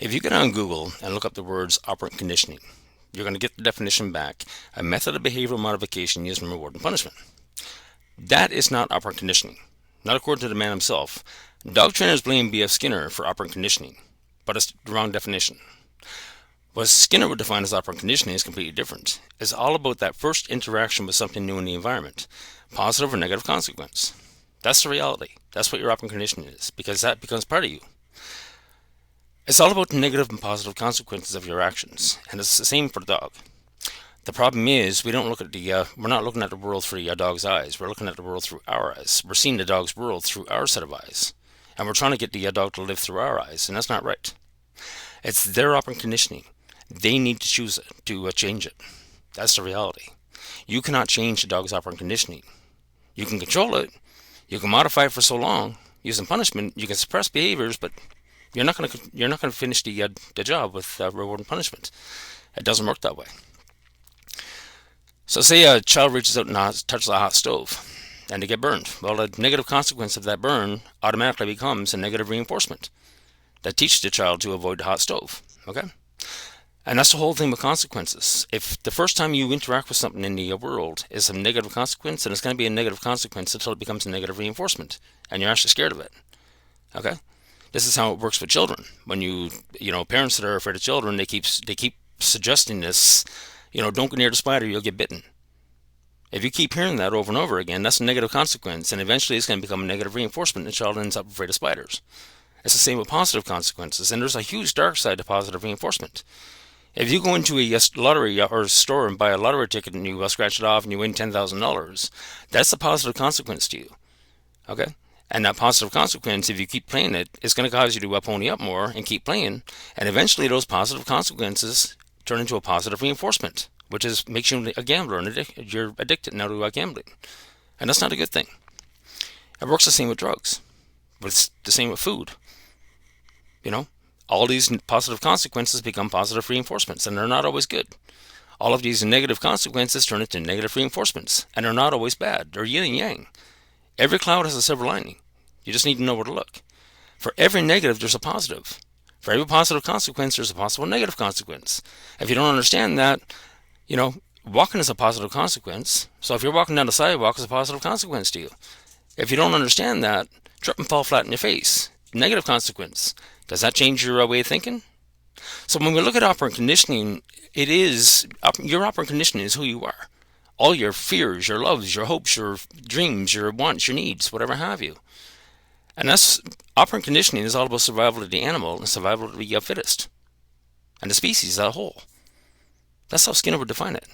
If you get on Google and look up the words operant conditioning, you're going to get the definition back: a method of behavioral modification used in reward and punishment. That is not operant conditioning, not according to the man himself. Dog trainers blame B.F. Skinner for operant conditioning, but it's the wrong definition. What Skinner would define as operant conditioning is completely different. It's all about that first interaction with something new in the environment, positive or negative consequence. That's the reality. That's what your operant conditioning is, because that becomes part of you. It's all about the negative and positive consequences of your actions, and it's the same for the dog. The problem is we're not looking at the world through a dog's eyes. We're looking at the world through our eyes. We're seeing the dog's world through our set of eyes, and we're trying to get the dog to live through our eyes, and that's not right. It's their operant conditioning. They need to choose it, to change it. That's the reality. You cannot change the dog's operant conditioning. You can control it. You can modify it for so long using punishment. You can suppress behaviors, but you're not going to finish the job with reward and punishment. It doesn't work that way. So say a child reaches out and touches a hot stove and they get burned. Well, the negative consequence of that burn automatically becomes a negative reinforcement that teaches the child to avoid the hot stove. Okay? And that's the whole thing with consequences. If the first time you interact with something in the world is a negative consequence, then it's going to be a negative consequence until it becomes a negative reinforcement, and you're actually scared of it. Okay? This is how it works with children. When parents that are afraid of children, they keep suggesting this, don't go near the spider, you'll get bitten. If you keep hearing that over and over again, that's a negative consequence, and eventually it's going to become a negative reinforcement, and the child ends up afraid of spiders. It's the same with positive consequences, and there's a huge dark side to positive reinforcement. If you go into a lottery or a store and buy a lottery ticket and you scratch it off and you win $10,000, that's a positive consequence to you. Okay? And that positive consequence, if you keep playing it, is going to cause you to pony up more and keep playing. And eventually those positive consequences turn into a positive reinforcement, which makes you a gambler and you're addicted now to gambling. And that's not a good thing. It works the same with drugs. But it's the same with food. All these positive consequences become positive reinforcements, and they're not always good. All of these negative consequences turn into negative reinforcements, and they're not always bad. They're yin and yang. Every cloud has a silver lining. You just need to know where to look. For every negative, there's a positive. For every positive consequence, there's a possible negative consequence. If you don't understand that, walking is a positive consequence. So if you're walking down the sidewalk, it's a positive consequence to you. If you don't understand that, trip and fall flat in your face. Negative consequence. Does that change your way of thinking? So when we look at operant conditioning, your operant conditioning is who you are. All your fears, your loves, your hopes, your dreams, your wants, your needs, whatever have you. And that's operant conditioning is all about survival of the animal and survival of the fittest. And the species as a whole. That's how Skinner would define it.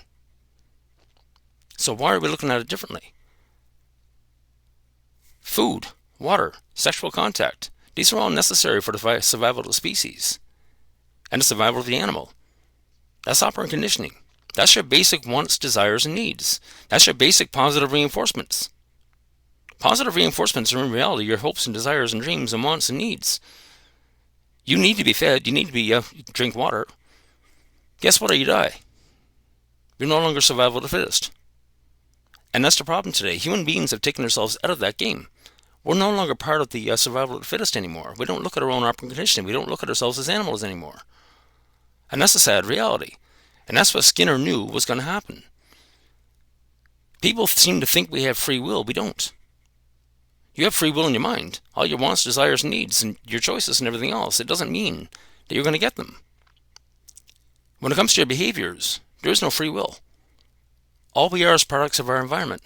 So why are we looking at it differently? Food, water, sexual contact. These are all necessary for the survival of the species and the survival of the animal. That's operant conditioning. That's your basic wants, desires, and needs. That's your basic positive reinforcements. Positive reinforcements are in reality your hopes and desires and dreams and wants and needs. You need to be fed. You need to drink water. Guess what? Or you die. You're no longer survival of the fittest. And that's the problem today. Human beings have taken themselves out of that game. We're no longer part of the survival of the fittest anymore. We don't look at our own operant conditioning. We don't look at ourselves as animals anymore. And that's a sad reality. And that's what Skinner knew was going to happen. People seem to think we have free will. We don't. You have free will in your mind. All your wants, desires, needs, and your choices and everything else. It doesn't mean that you're going to get them. When it comes to your behaviors, there is no free will. All we are is products of our environment.